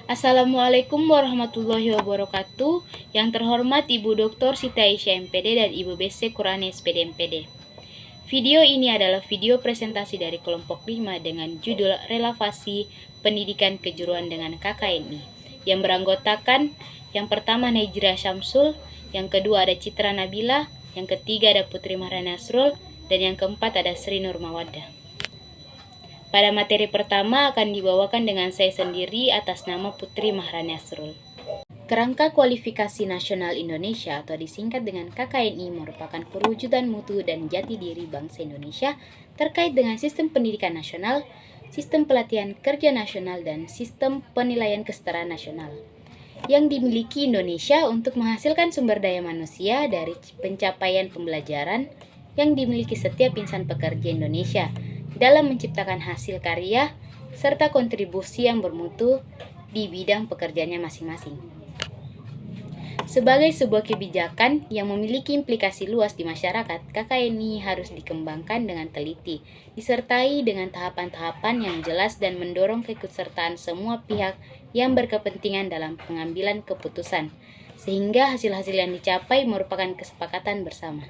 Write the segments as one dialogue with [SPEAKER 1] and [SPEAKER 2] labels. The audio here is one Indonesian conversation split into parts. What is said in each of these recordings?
[SPEAKER 1] Assalamualaikum warahmatullahi wabarakatuh. Yang terhormat Ibu Dr. Siti Aisyah MPD dan Ibu BC Qurani SPD MPD. Video ini adalah video presentasi dari kelompok 5 dengan judul Relevasi Pendidikan Kejuruan dengan KKNI yang beranggotakan yang pertama Najira Syamsul, yang kedua ada Citra Nabila, yang ketiga ada Putri Maharani Nasrul, dan yang keempat ada Sri Nur Mawaddah. Pada materi pertama akan dibawakan dengan saya sendiri atas nama Putri Maharani Nasrul. Kerangka Kualifikasi Nasional Indonesia atau disingkat dengan KKNI merupakan perwujudan mutu dan jati diri bangsa Indonesia terkait dengan sistem pendidikan nasional, sistem pelatihan kerja nasional, dan sistem penilaian kesetaraan nasional yang dimiliki Indonesia untuk menghasilkan sumber daya manusia dari pencapaian pembelajaran yang dimiliki setiap insan pekerja Indonesia dalam menciptakan hasil karya serta kontribusi yang bermutu di bidang pekerjaannya masing-masing. Sebagai sebuah kebijakan yang memiliki implikasi luas di masyarakat, KKNI harus dikembangkan dengan teliti, disertai dengan tahapan-tahapan yang jelas dan mendorong keikutsertaan semua pihak yang berkepentingan dalam pengambilan keputusan, sehingga hasil-hasil yang dicapai merupakan kesepakatan bersama.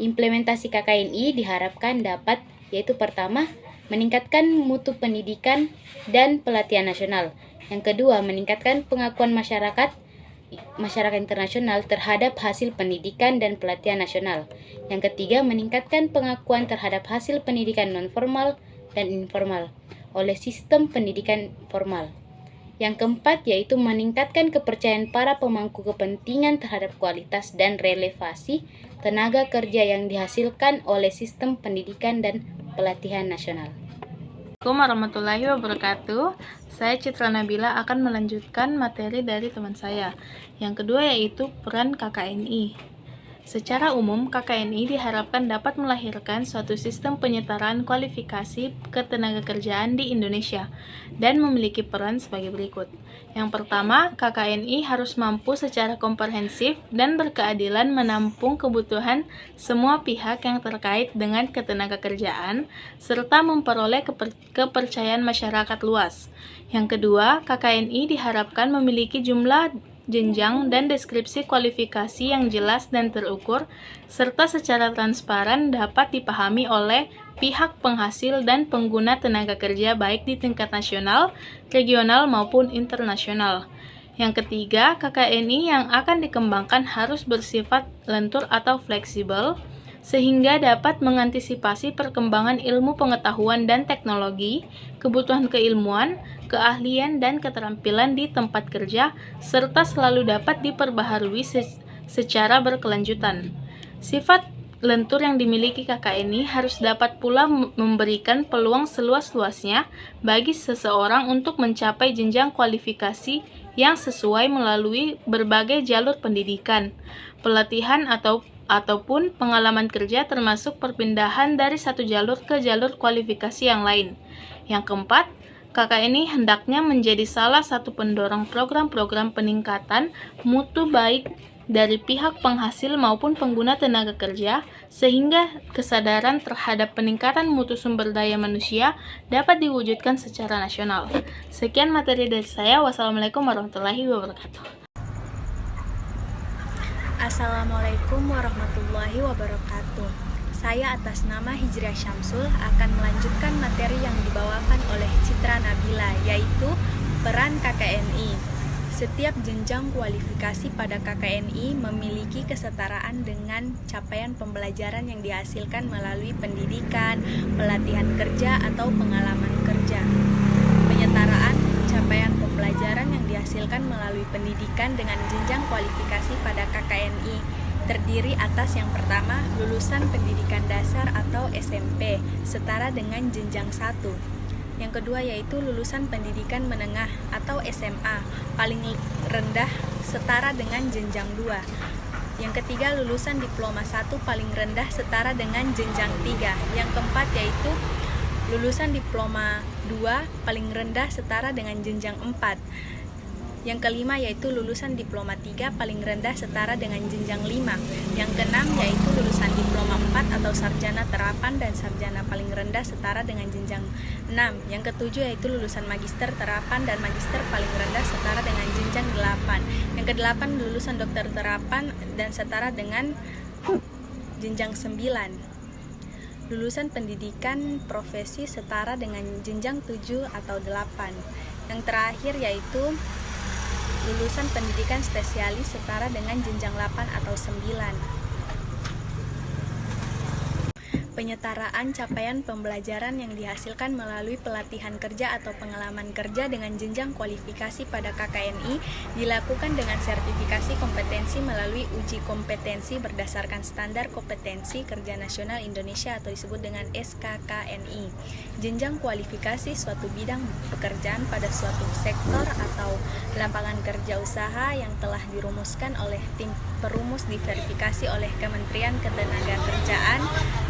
[SPEAKER 1] Implementasi KKNI diharapkan dapat yaitu pertama, meningkatkan mutu pendidikan dan pelatihan nasional. Yang kedua, meningkatkan pengakuan masyarakat internasional terhadap hasil pendidikan dan pelatihan nasional. Yang ketiga, meningkatkan pengakuan terhadap hasil pendidikan non-formal dan informal oleh sistem pendidikan formal. Yang keempat, yaitu meningkatkan kepercayaan para pemangku kepentingan terhadap kualitas dan relevansi tenaga kerja yang dihasilkan oleh sistem pendidikan dan pelatihan nasional.
[SPEAKER 2] Assalamualaikum warahmatullahi wabarakatuh. Saya Citra Nabila akan melanjutkan materi dari teman saya. Yang kedua yaitu peran KKNI. Secara umum, KKNI diharapkan dapat melahirkan suatu sistem penyetaraan kualifikasi ketenagakerjaan di Indonesia dan memiliki peran sebagai berikut. Yang pertama, KKNI harus mampu secara komprehensif dan berkeadilan menampung kebutuhan semua pihak yang terkait dengan ketenagakerjaan serta memperoleh kepercayaan masyarakat luas. Yang kedua, KKNI diharapkan memiliki jumlah jenjang dan deskripsi kualifikasi yang jelas dan terukur, serta secara transparan dapat dipahami oleh pihak penghasil dan pengguna tenaga kerja baik di tingkat nasional, regional, maupun internasional. Yang ketiga, KKNI yang akan dikembangkan harus bersifat lentur atau fleksibel, sehingga dapat mengantisipasi perkembangan ilmu pengetahuan dan teknologi, kebutuhan keilmuan, keahlian, dan keterampilan di tempat kerja, serta selalu dapat diperbaharui secara berkelanjutan. Sifat lentur yang dimiliki KKNI harus dapat pula memberikan peluang seluas-luasnya bagi seseorang untuk mencapai jenjang kualifikasi yang sesuai melalui berbagai jalur pendidikan, pelatihan ataupun pengalaman kerja, termasuk perpindahan dari satu jalur ke jalur kualifikasi yang lain. Yang keempat, KKNI hendaknya menjadi salah satu pendorong program-program peningkatan mutu baik dari pihak penghasil maupun pengguna tenaga kerja, sehingga kesadaran terhadap peningkatan mutu sumber daya manusia dapat diwujudkan secara nasional. Sekian materi dari saya. Wassalamualaikum warahmatullahi wabarakatuh.
[SPEAKER 3] Assalamualaikum warahmatullahi wabarakatuh. Saya atas nama Hijriah Syamsul akan melanjutkan materi yang dibawakan oleh Citra Nabila, yaitu peran KKNI. Setiap jenjang kualifikasi pada KKNI memiliki kesetaraan dengan capaian pembelajaran yang dihasilkan melalui pendidikan, pelatihan kerja, atau pengalaman kerja. Penyetaraan capaian pembelajaran yang dihasilkan melalui pendidikan dengan jenjang kualifikasi pada KKNI terdiri atas yang pertama, lulusan pendidikan dasar atau SMP setara dengan jenjang 1. Yang kedua yaitu lulusan pendidikan menengah atau SMA paling rendah setara dengan jenjang 2. Yang ketiga, lulusan diploma 1 paling rendah setara dengan jenjang 3. Yang keempat yaitu lulusan diploma 2 paling rendah setara dengan jenjang 4. Yang kelima yaitu lulusan diploma 3 paling rendah setara dengan jenjang 5. Yang keenam yaitu lulusan diploma 4 atau sarjana terapan dan sarjana paling rendah setara dengan jenjang 6. Yang ketujuh yaitu lulusan magister terapan dan magister paling rendah setara dengan jenjang 8. Yang kedelapan lulusan dokter terapan dan setara dengan jenjang 9. Lulusan pendidikan profesi setara dengan jenjang 7 atau 8. Yang terakhir yaitu lulusan pendidikan spesialis setara dengan jenjang 8 atau 9. Penyetaraan capaian pembelajaran yang dihasilkan melalui pelatihan kerja atau pengalaman kerja dengan jenjang kualifikasi pada KKNI dilakukan dengan sertifikasi kompetensi melalui uji kompetensi berdasarkan Standar Kompetensi Kerja Nasional Indonesia atau disebut dengan SKKNI. Jenjang kualifikasi suatu bidang pekerjaan pada suatu sektor atau lapangan kerja usaha yang telah dirumuskan oleh tim perumus diverifikasi oleh Kementerian Ketenagakerjaan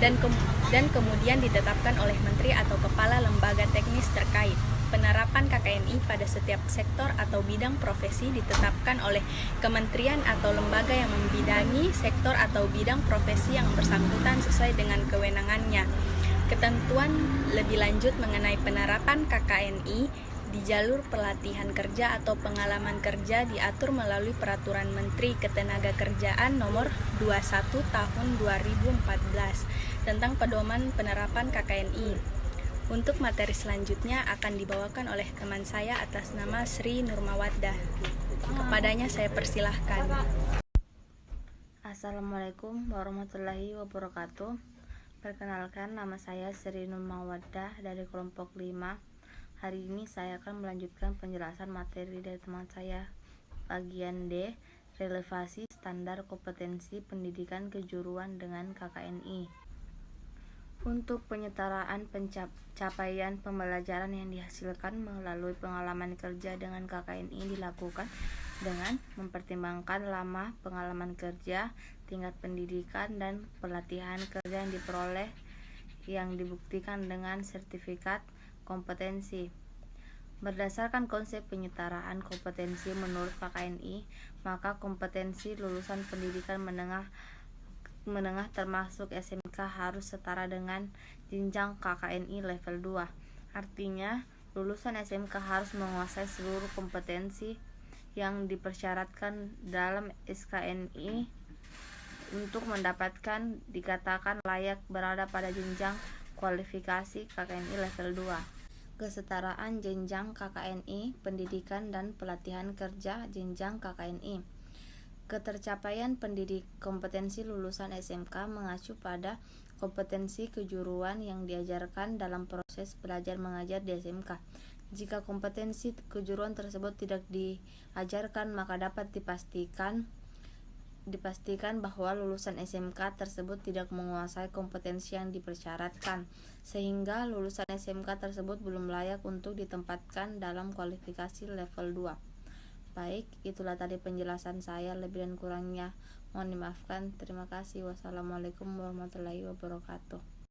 [SPEAKER 3] dan kemudian ditetapkan oleh Menteri atau Kepala Lembaga Teknis terkait. Penerapan KKNI pada setiap sektor atau bidang profesi ditetapkan oleh kementerian atau lembaga yang membidangi sektor atau bidang profesi yang bersangkutan sesuai dengan kewenangannya. Ketentuan lebih lanjut mengenai penerapan KKNI di jalur pelatihan kerja atau pengalaman kerja diatur melalui Peraturan Menteri Ketenagakerjaan Nomor 21 Tahun 2014 tentang pedoman penerapan KKNI. Untuk materi selanjutnya akan dibawakan oleh teman saya atas nama Sri Nurmawaddah. Kepadanya saya persilahkan.
[SPEAKER 4] Assalamualaikum warahmatullahi wabarakatuh. Perkenalkan, nama saya Sri Nurmawaddah dari kelompok 5. Hari ini saya akan melanjutkan penjelasan materi dari teman saya. Bagian D, relevasi standar kompetensi pendidikan kejuruan dengan KKNI. Untuk penyetaraan capaian pembelajaran yang dihasilkan melalui pengalaman kerja dengan KKNI dilakukan dengan mempertimbangkan lama pengalaman kerja, tingkat pendidikan, dan pelatihan kerja yang diperoleh yang dibuktikan dengan sertifikat kompetensi. Berdasarkan konsep penyetaraan kompetensi menurut KKNI, maka kompetensi lulusan pendidikan menengah termasuk SMK harus setara dengan jenjang KKNI level 2. Artinya, lulusan SMK harus menguasai seluruh kompetensi yang dipersyaratkan dalam SKNI untuk mendapatkan dikatakan layak berada pada jenjang kualifikasi KKNI level 2. Kesetaraan jenjang KKNI, pendidikan dan pelatihan kerja jenjang KKNI. Ketercapaian kompetensi lulusan SMK mengacu pada kompetensi kejuruan yang diajarkan dalam proses belajar mengajar di SMK. Jika kompetensi kejuruan tersebut tidak diajarkan, maka dapat dipastikan bahwa lulusan SMK tersebut tidak menguasai kompetensi yang dipersyaratkan, sehingga lulusan SMK tersebut belum layak untuk ditempatkan dalam kualifikasi level 2. Baik, itulah tadi penjelasan saya, lebih dan kurangnya mohon dimaafkan. Terima kasih. Wassalamualaikum warahmatullahi wabarakatuh.